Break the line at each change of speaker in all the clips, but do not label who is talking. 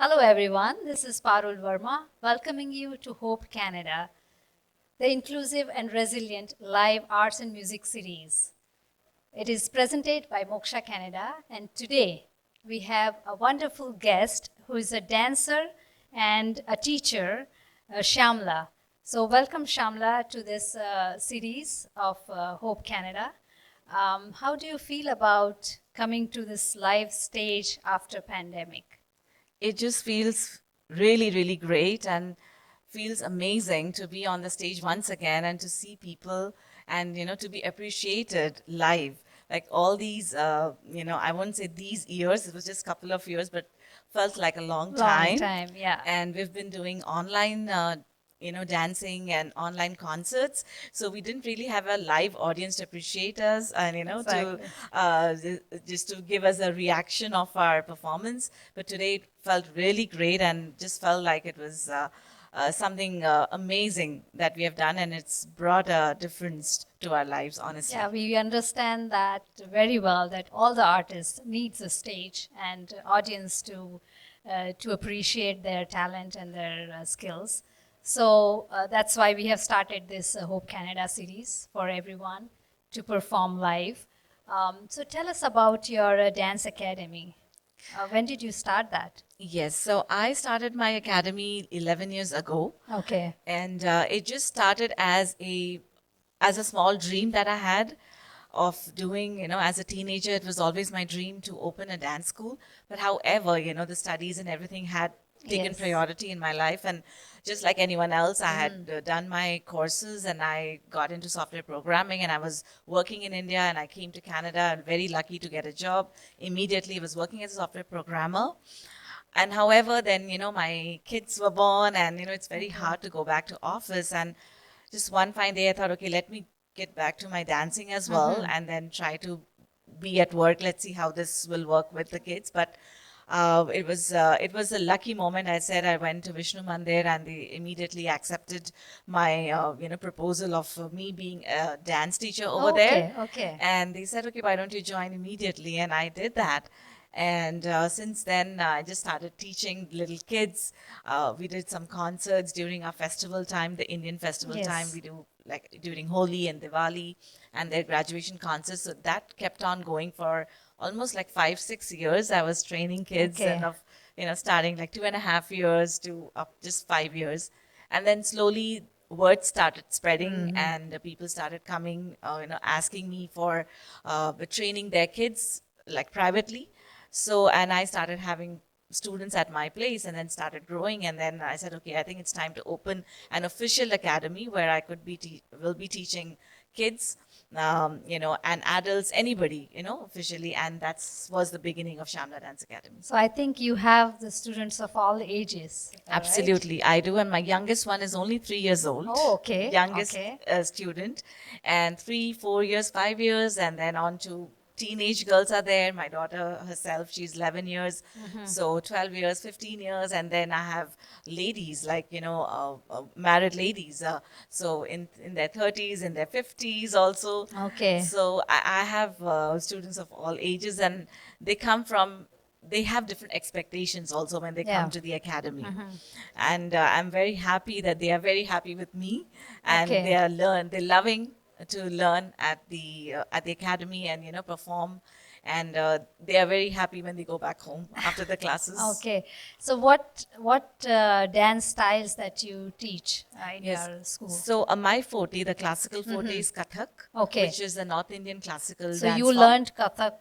Hello everyone, this is Parul Verma welcoming you to Hope Canada, the inclusive and resilient live arts and music series. It is presented by Moksha Canada, and today we have a wonderful guest who is a dancer and a teacher, Shyamala. So welcome Shyamala to this series of Hope Canada. How do you feel about coming to this live stage after pandemic?
It just feels really, really great and feels amazing to be on the stage once again and to see people and, to be appreciated live. Like all these, I won't say these years, it was just a couple of years, but felt like a long
Long
time.
time, yeah.
And we've been doing online dancing and online concerts. So we didn't really have a live audience to appreciate us and,
Exactly.
just to give us a reaction of our performance. But today it felt really great and just felt like it was something amazing that we have done, and it's brought a difference to our lives, honestly.
Yeah, we understand that very well that all the artists needs a stage and audience to appreciate their talent and their skills. So that's why we have started this Hope Canada series for everyone to perform live. So tell us about your dance academy. When did you start that?
Yes, so I started my academy 11 years ago,
Okay.
and it just started as a small dream that I had of doing, as a teenager. It was always my dream to open a dance school. But however, the studies and everything had taken
Yes.
priority in my life. And just like anyone else, I had done my courses and I got into software programming, and I was working in India, and I came to Canada and very lucky to get a job. Immediately was working as a software programmer. And however, then, my kids were born, and, it's very hard to go back to office. And just one fine day, I thought, okay, let me get back to my dancing as well, and then try to be at work. Let's see how this will work with the kids. But it was a lucky moment. I said I went to Vishnu Mandir, and they immediately accepted my proposal of me being a dance teacher over there.
Okay, okay.
And they said, okay, why don't you join immediately? And I did that. And since then, I just started teaching little kids. We did some concerts during our festival time, the Indian festival time.
Yes.
We do like during Holi and Diwali and their graduation concerts. So that kept on going for almost like 5, 6 years. I was training kids,
Okay.
and starting like 2.5 years to up just 5 years. And then slowly word started spreading, and people started coming, asking me for training their kids like privately. So, and I started having students at my place, and then started growing. And then I said, okay, I think it's time to open an official academy where I could will be teaching kids, and adults, anybody, officially. And that's was the beginning of Shyamala Dance Academy.
So I think you have the students of all ages, right?
Absolutely, I do. And my youngest one is only 3 years old.
Oh, okay.
Youngest
Okay.
student, and 3, 4 years, 5 years, and then on to teenage girls are there. My daughter herself, she's 11 years, so 12 years, 15 years, and then I have ladies like married ladies. So in their 30s, in their 50s also.
Okay.
So I have students of all ages, and they come from they have different expectations also when they
Yeah.
come to the academy. And I'm very happy that they are very happy with me, and
Okay.
they're loving to learn at the academy and perform, and they are very happy when they go back home after the classes.
Okay. So what dance styles that you teach in
Yes.
your school?
So my forte, the classical forte, is Kathak,
Okay.
which is the North Indian classical
So
dance
you
form.
learned Kathak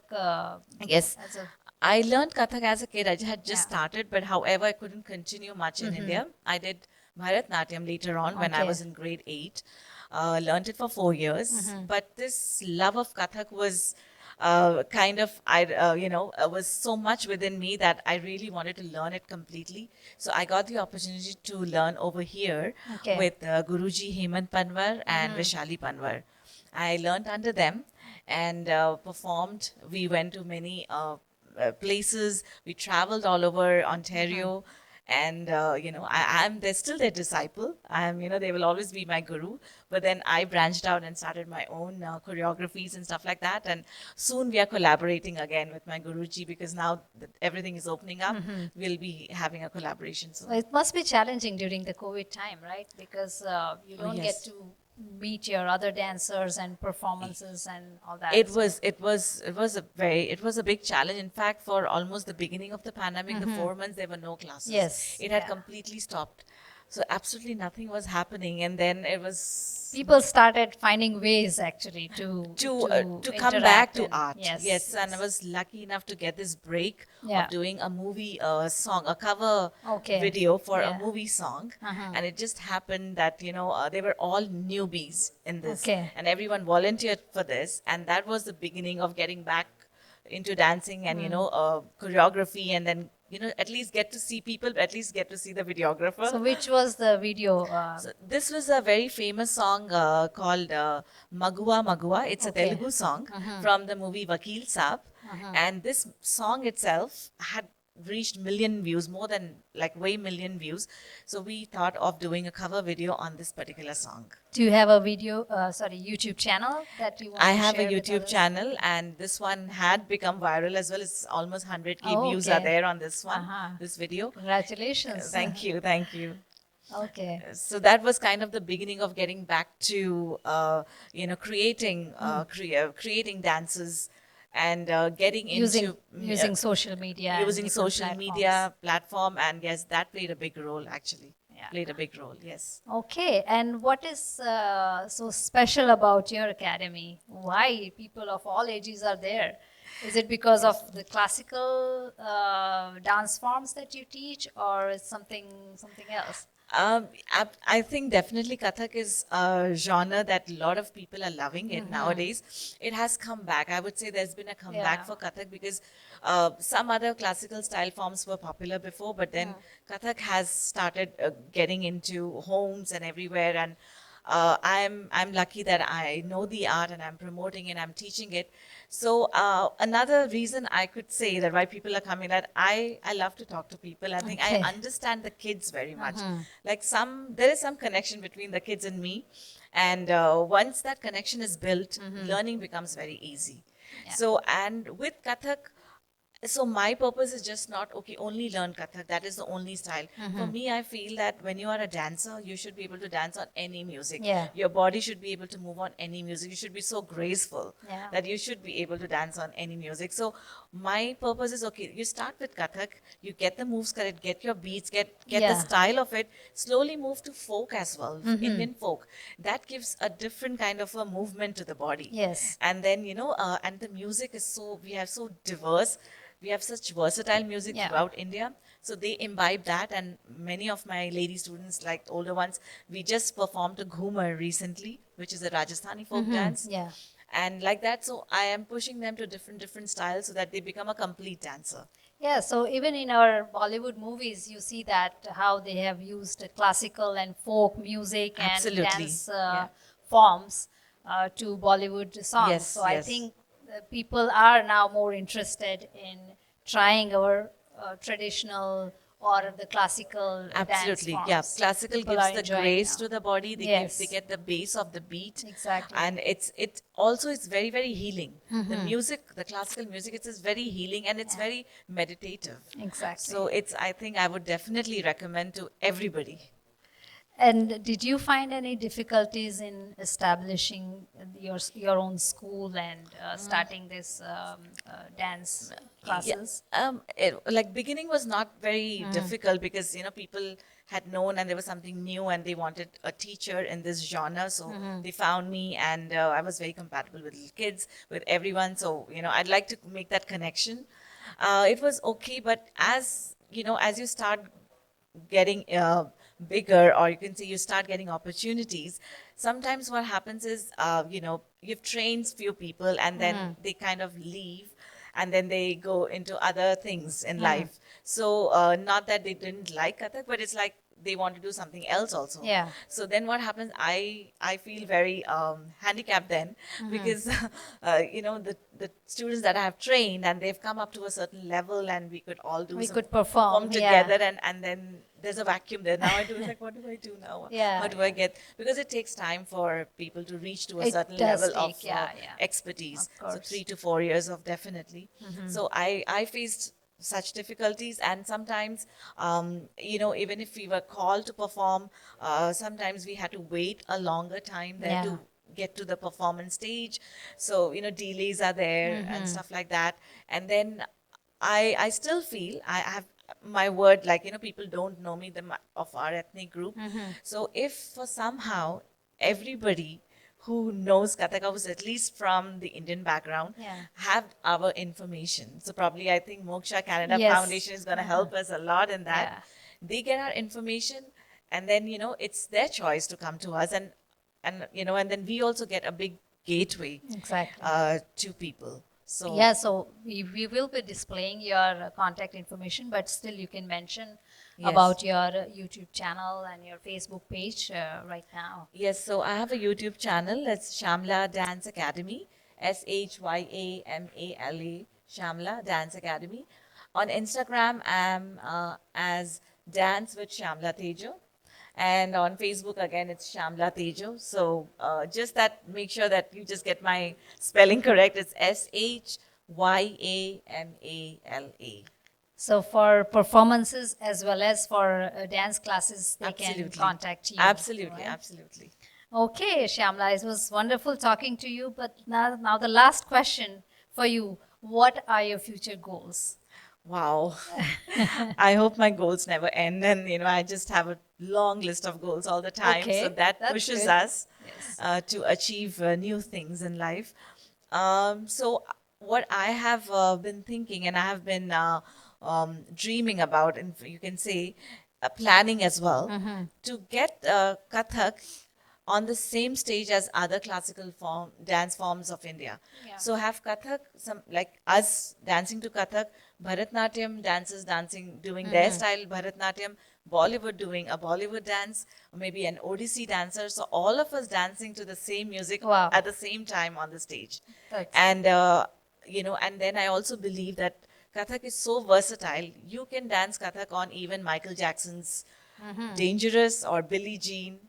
Yes.
as a
I learned Kathak as a kid. I had just
Yeah.
started, but however, I couldn't continue much in India. I did Bharatnatyam later on when I
Okay.
was in grade 8. Learned it for 4 years. But this love of Kathak was kind of, was so much within me that I really wanted to learn it completely. So I got the opportunity to learn over here
Okay.
with Guruji Hemant Panwar and Vishali Panwar. I learned under them and performed. We went to many places. We traveled all over Ontario, And I'm they're still their disciple. They will always be my guru. But then I branched out and started my own choreographies and stuff like that. And soon we are collaborating again with my guruji, because now that everything is opening up, we'll be having a collaboration soon.
Well, it must be challenging during the COVID time, right? Because you
Oh,
don't
yes.
get to meet your other dancers and performances and all that.
It was a big challenge. In fact, for almost the beginning of the pandemic, the 4 months there were no classes.
Yes,
It had
yeah.
completely stopped. So absolutely nothing was happening, and then it was
People started finding ways actually
to come
interact
back to
and-
art.
Yes,
And I was lucky enough to get this break
Yeah.
of doing a movie song, a cover
Okay.
video for
Yeah.
a movie song.
Uh-huh.
And it just happened that they were all newbies in this,
Okay.
and everyone volunteered for this, and that was the beginning of getting back into dancing and choreography, and then at least get to see people, at least get to see the videographer.
So which was the video?
So this was a very famous song called Magua Magua. It's a
Okay.
Telugu song from the movie Vakil Saab. And this song itself had reached million views, more than like way million views. So we thought of doing a cover video on this particular song.
Do you have a video, YouTube channel that you want
I
to
have a
share with
YouTube
others?
channel, and this one had become viral as well. It's almost 100K
Oh,
views
okay.
are there on this one,
Uh-huh.
this video.
Congratulations.
Thank you, thank you.
Okay.
So that was kind of the beginning of getting back to creating dances and getting
Using
into
using social media. and
using
different
social
platforms.
media platform, and yes, that played a big role actually.
Yeah.
Played a big role, yes.
Okay, and what is so special about your academy? Why people of all ages are there? Is it because of the classical dance forms that you teach, or is something else?
I think definitely Kathak is a genre that a lot of people are loving it nowadays. It has come back. I would say there's been a comeback
Yeah.
for Kathak, because some other classical style forms were popular before, but then Kathak has started getting into homes and everywhere. And I'm lucky that I know the art and I'm promoting it, I'm teaching it. So another reason I could say that why people are coming, that I love to talk to people. I think
Okay.
I understand the kids very much. Like there is some connection between the kids and me, and once that connection is built, learning becomes very easy.
Yeah.
So, and with Kathak, so my purpose is just not okay only learn Kathak, that is the only style. For me, I feel that when you are a dancer, you should be able to dance on any music.
Yeah.
Your body should be able to move on any music. You should be so graceful
Yeah.
that you should be able to dance on any music. So my purpose is okay, you start with Kathak, you get the moves correct, get your beats, get
Yeah.
the style of it, slowly move to folk as well, Indian folk. That gives a different kind of a movement to the body.
Yes.
And then and the music is we have so diverse, we have such versatile music
Yeah.
throughout India. So they imbibe that, and many of my lady students, like older ones, we just performed a Ghumar recently, which is a Rajasthani folk dance.
Yeah.
And like that, so I am pushing them to different styles so that they become a complete dancer.
Yeah, so even in our Bollywood movies, you see that how they have used classical and folk music and
Absolutely.
dance
Yeah.
forms to Bollywood songs.
Yes,
So I
yes.
think people are now more interested in trying our traditional or the classical
Absolutely,
dance forms.
yeah. Classical
People
gives
are
the
enjoying
grace
now.
to the body.
Yes.
They get the base of the beat.
Exactly.
And it also is very, very healing. The music, the classical music, it is very healing, and it's very meditative.
Exactly.
So I think I would definitely recommend to everybody.
And did you find any difficulties in establishing your own school and starting this dance classes?
Like beginning was not very difficult, because people had known and there was something new and they wanted a teacher in this genre, so they found me, and I was very compatible with little kids, with everyone. So I'd like to make that connection. It was okay, but as you start getting bigger, or you can say you start getting opportunities, sometimes what happens is you've trained few people, and then they kind of leave, and then they go into other things in life. So not that they didn't like Kathak, but it's like they want to do something else also.
Yeah.
So then what happens? I feel very handicapped then because the students that I have trained and they've come up to a certain level and we could all do
We
some
could perform,
together and then there's a vacuum there. Now I do like what do I do now?
Yeah,
How do I get, because it takes time for people to reach to a
It
certain
does
level of
take, yeah.
expertise.
Of
So
course.
3 to 4 years of definitely. So I faced such difficulties, and sometimes even if we were called to perform, sometimes we had to wait a longer time there
Yeah.
to get to the performance stage. So delays are there and stuff like that. And then I still feel I have my word, like people don't know me of our ethnic group. So if for somehow everybody who knows Kathak was at least from the Indian background
Yeah.
have our information. So probably I think Moksha Canada
Yes.
Foundation is going to help us a lot in that.
Yeah.
They get our information, and then it's their choice to come to us, and then we also get a big gateway
Exactly.
to people. So
Yeah, so we will be displaying your contact information, but still you can mention
Yes.
about your YouTube channel and your Facebook page right now.
Yes, so I have a YouTube channel. It's Shyamala Dance Academy, Shyamala, Shyamala Dance Academy. On Instagram, I'm as Dance with Shyamala Tejo. And on Facebook, again, it's Shyamala Tejo. So just that, make sure that you just get my spelling correct. It's Shyamala.
So for performances as well as for dance classes, they can contact you.
Absolutely,
right?
absolutely.
Okay, Shyamala, it was wonderful talking to you. But now the last question for you: what are your future goals?
Wow. I hope my goals never end, and I just have a long list of goals all the time.
Okay,
So that
that's
pushes
good.
us
Yes.
to achieve new things in life. So what I have been thinking, and I have been dreaming about, and you can say planning as well, to get Kathak on the same stage as other classical dance forms of India.
Yeah.
So have Kathak, some like us dancing to Kathak, Bharatnatyam dancers dancing, doing their style Bharatnatyam, Bollywood doing a Bollywood dance, or maybe an Odissi dancer. So all of us dancing to the same music
Wow.
at the same time on the stage.
That's-
And and then I also believe that Kathak is so versatile. You can dance Kathak on even Michael Jackson's Dangerous or Billie Jean.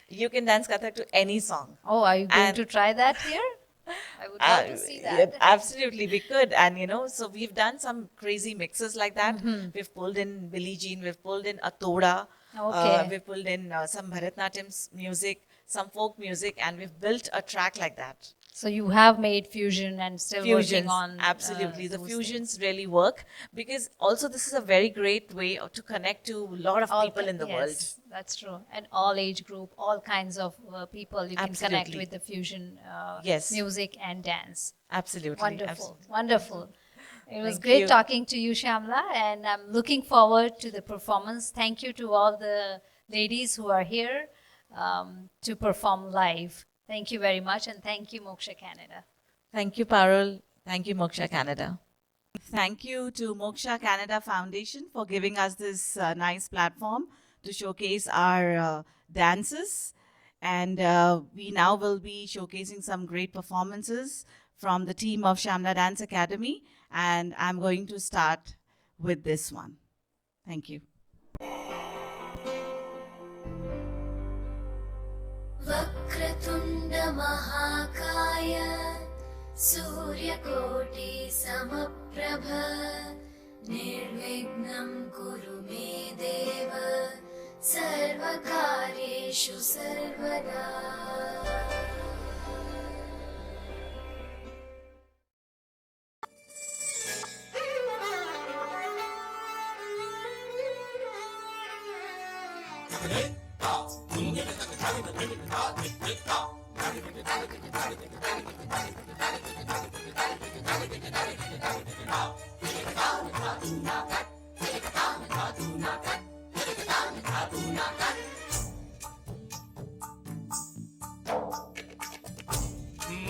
You can dance Kathak to any song.
Oh, are you going
And-
to try that here? I would love to see that.
Yeah, absolutely, we could. And so we've done some crazy mixes like that. We've pulled in Billie Jean, we've pulled in Atoda,
Okay.
we've pulled in some Bharatnatyam music, some folk music, and we've built a track like that.
So you have made fusion and still working
Fusions,
on
absolutely. The
those
fusions
things.
really work, because also this is a very great way to connect to a lot of people in the world.
Yes, that's true. And all age group, all kinds of people you can connect
Absolutely.
with the fusion
Yes.
music and dance.
Absolutely.
Wonderful,
absolutely.
wonderful. It was
Thank
great
you.
talking to you, Shyamala, and I'm looking forward to the performance. Thank you to all the ladies who are here to perform live. Thank you very much, and thank you, Moksha Canada.
Thank you, Parul. Thank you, Moksha Canada. Thank you to Moksha Canada Foundation for giving us this nice platform to showcase our dances. And we now will be showcasing some great performances from the team of Shyamala Dance Academy. And I'm going to start with this one. Thank you.
वक्रतुण्डमहाकाय सूर्यकोटि समप्रभ निर्विघ्नं कुरु मे देव सर्वकार्येषु सर्वदा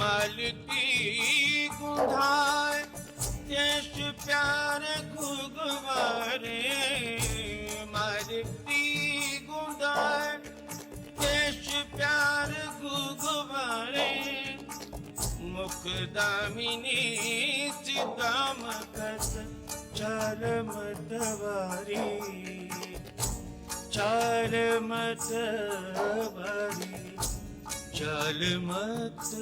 Melchi गुंधाय देश प्यार खुगवारे Melchi सुखदामिनी चिदामकत चारमतवारी चारमतवारी चारमतवारी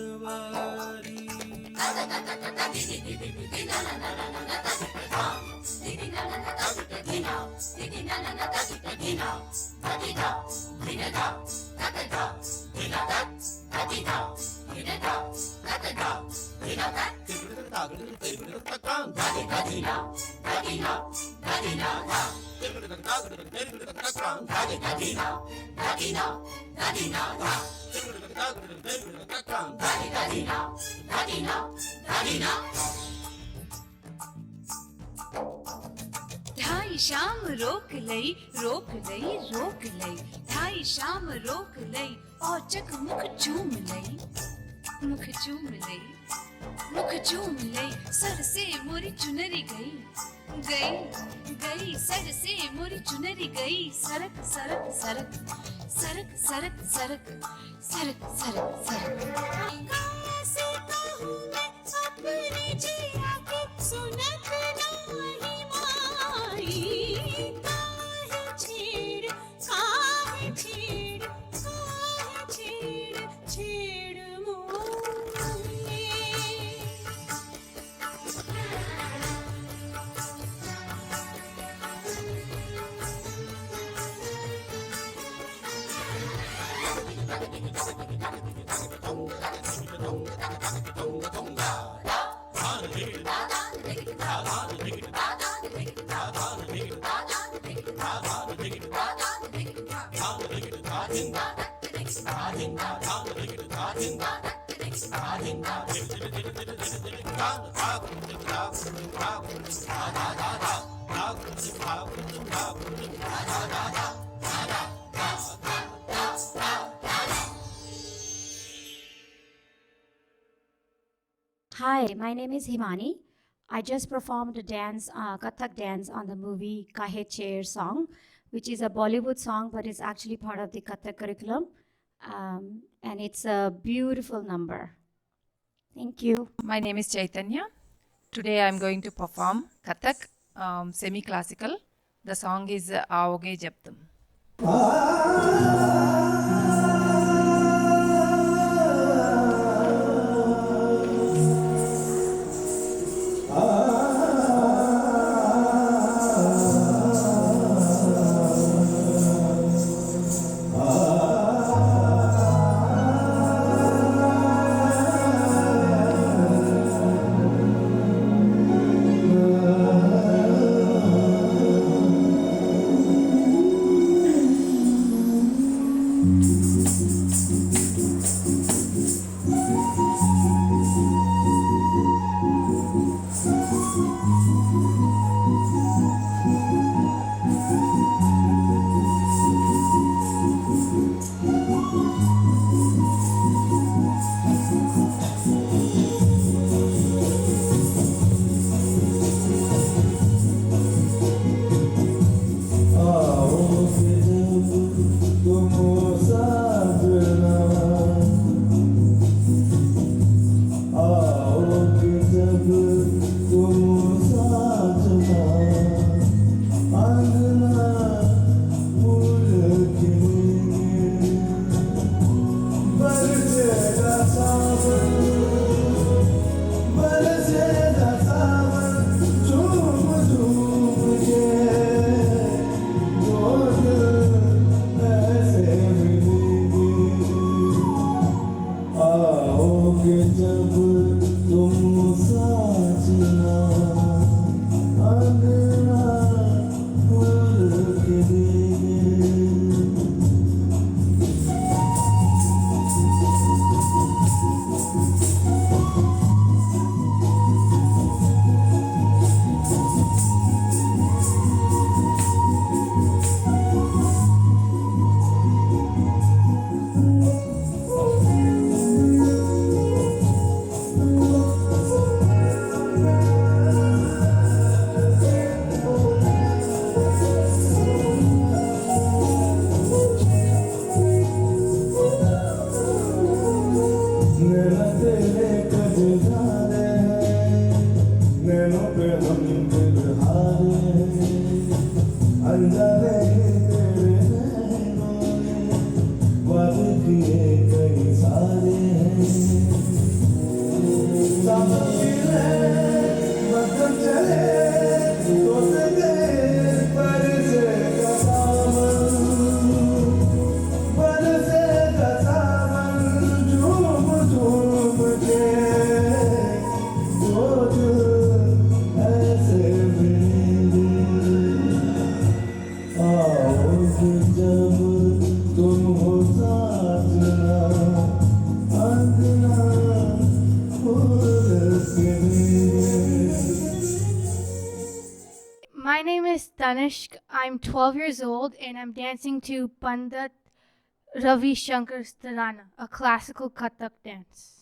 ढाई शाम रोक लई रोक लई रोक लई ढाई शाम रोक लई और चक मुख चूम लई मुख चूम लई मुख चूम लई सर से मोरी चुनरी गई गई गई सर से मोरी चुनरी गई सरक सरक सरक सरक सरक सरक सरक सरक सरक कैसे कहूँ मैं अपने जिया के सुनत नाही माई काहे छेड़ छेड़ मोहे
Hi, my name is Himani. I just performed a dance, Kathak dance on the movie Kahe Chair song, which is a Bollywood song, but it's actually part of the Kathak curriculum. And it's a beautiful number. Thank you.
My name is Chaitanya. Today I'm going to perform Kathak semi-classical. The song is Aoge Jab Tum.
My name is Tanishk. I'm 12 years old and I'm dancing to Pandit Ravi Shankar's Tarana, a classical Kathak dance.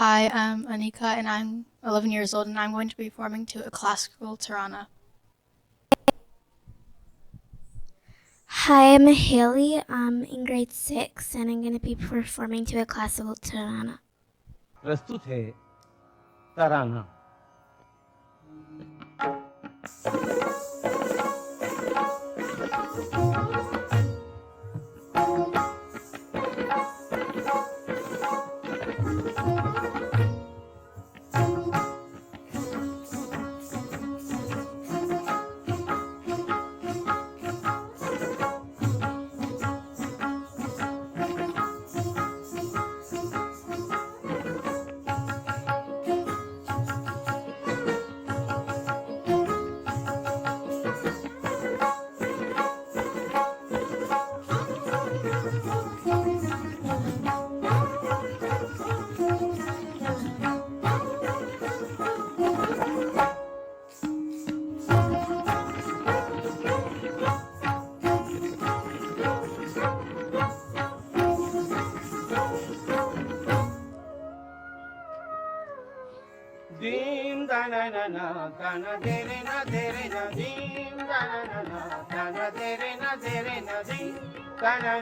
Hi, I'm Anika and I'm 11 years old and I'm going to be performing to a classical Tirana.
Hi, I'm Haley. I'm in grade 6 and I'm going to be performing to a classical Tirana.
प्रस्तुत है तराना। Dim da na na na da na de re na dim da na na da na de re na dim da na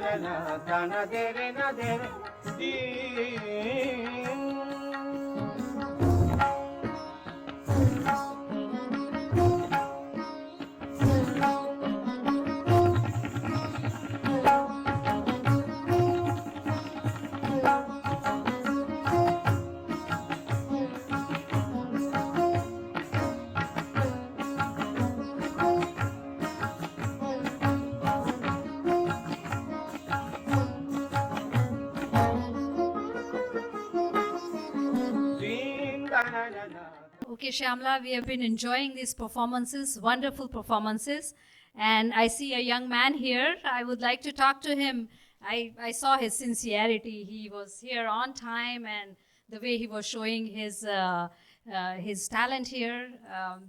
da na de re dim.
Okay, Shyamala, we have been enjoying these performances, wonderful performances. And I see a young man here. I would like to talk to him. I saw his sincerity. He was here on time, and the way he was showing his talent here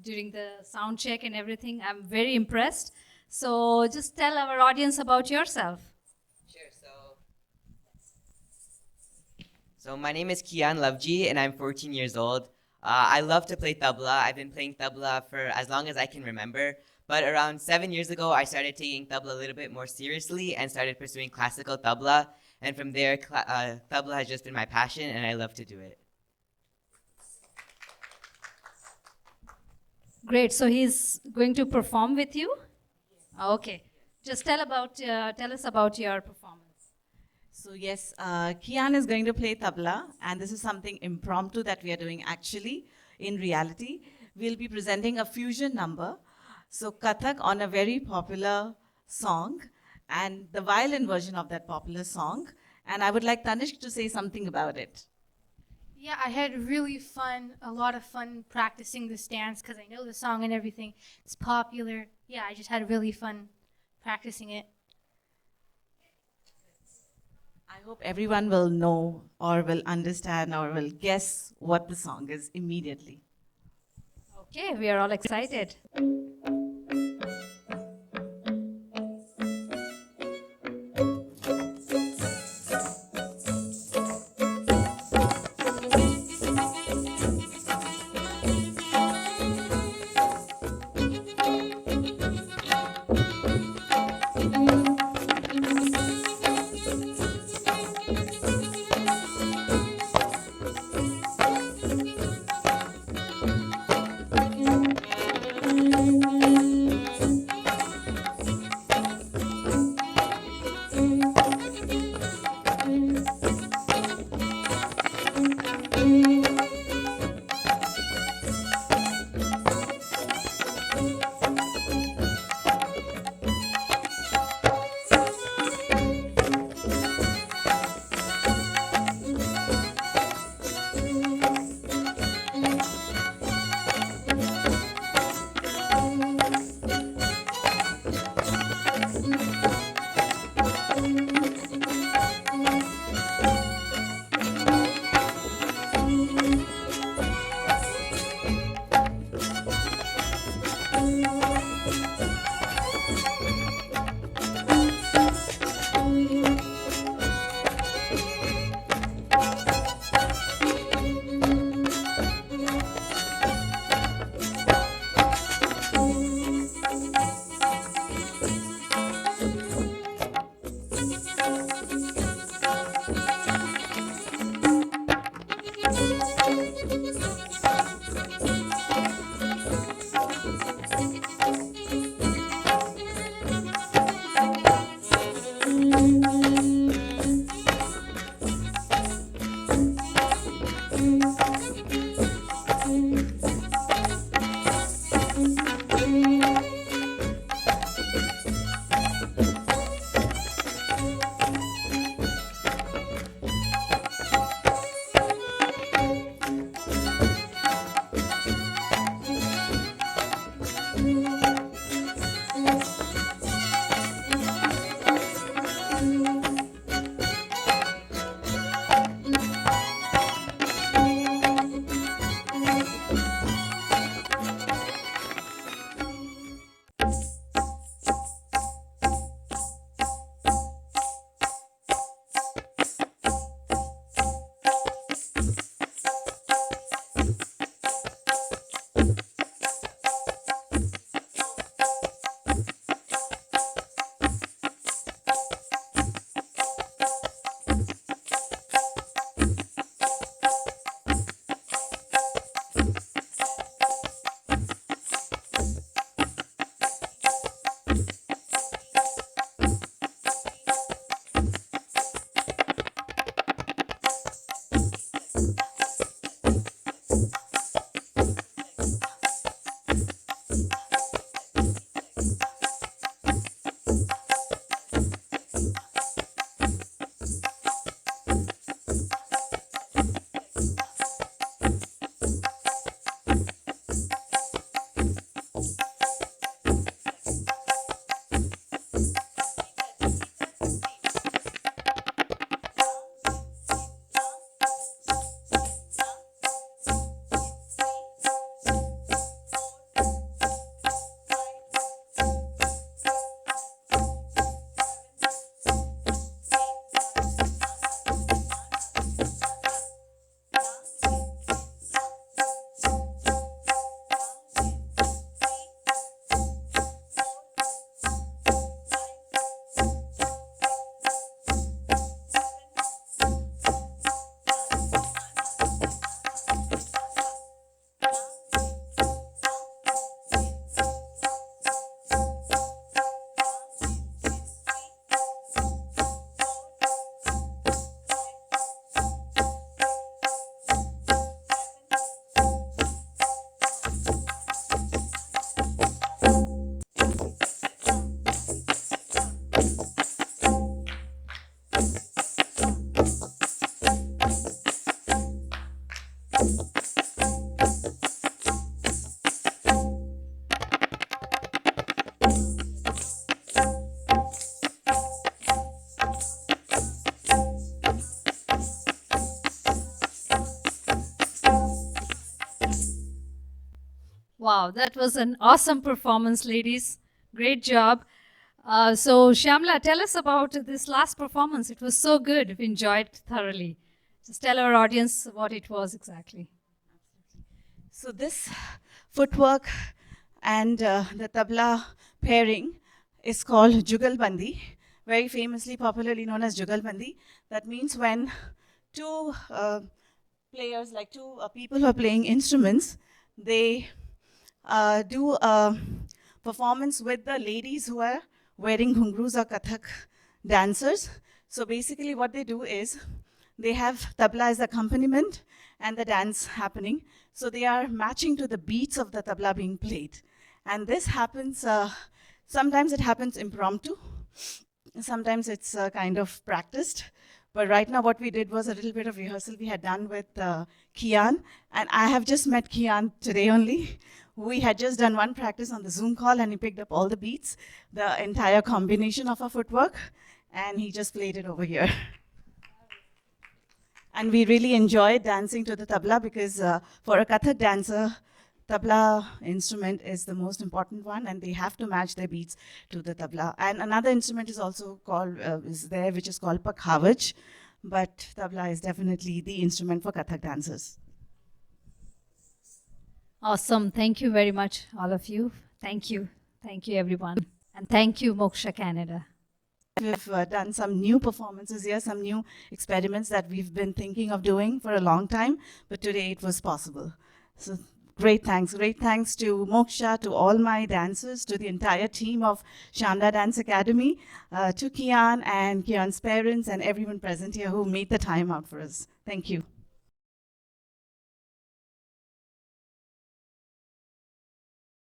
during the sound check and everything. I'm very impressed. So just tell our audience about yourself.
Sure. So my name is Kian Loveji, and I'm 14 years old. I love to play tabla. I've been playing tabla for as long as I can remember. But around 7 years ago, I started taking tabla a little bit more seriously and started pursuing classical tabla. And from there, tabla has just been my passion, and I love to do it.
Great. So he's going to perform with you? Okay. Just tell us about your performance.
So yes, Kian is going to play tabla, and this is something impromptu that we are doing actually. In reality, we'll be presenting a fusion number. So Kathak on a very popular song, and the violin version of that popular song. And I would like Tanishq to say something about it.
Yeah, I had a lot of fun practicing this dance because I know the song and everything. It's popular. Yeah, I just had really fun practicing it.
I hope everyone will know or will understand or will guess what the song is immediately.
Okay, we are all excited. Wow, that was an awesome performance, ladies. Great job. So, Shyamala, tell us about this last performance. It was so good. We enjoyed it thoroughly. Just tell our audience what it was exactly.
So this footwork and the tabla pairing is called Jugalbandi, very famously popularly known as Jugalbandi. That means when two players, like two people who are playing instruments, they do a performance with the ladies who are wearing ghungroos or Kathak dancers. So basically what they do is they have tabla as accompaniment and the dance happening. So they are matching to the beats of the tabla being played. And this happens, sometimes it happens impromptu, sometimes it's kind of practiced. But right now what we did was a little bit of rehearsal we had done with Kian. And I have just met Kian today only. We had just done one practice on the Zoom call and he picked up all the beats, the entire combination of our footwork, and he just played it over here. And we really enjoyed dancing to the tabla because for a Kathak dancer, tabla instrument is the most important one and they have to match their beats to the tabla. And another instrument is also called, is there, which is called pakhavach, but tabla is definitely the instrument for Kathak dancers.
Awesome. Thank you very much, all of you. Thank you. Thank you, everyone. And thank you, Moksha Canada.
We've done some new performances here, some new experiments that we've been thinking of doing for a long time, but today it was possible. So great thanks to Moksha, to all my dancers, to the entire team of Shyamala Dance Academy, to Kian and Kian's parents and everyone present here who made the time out for us. Thank you.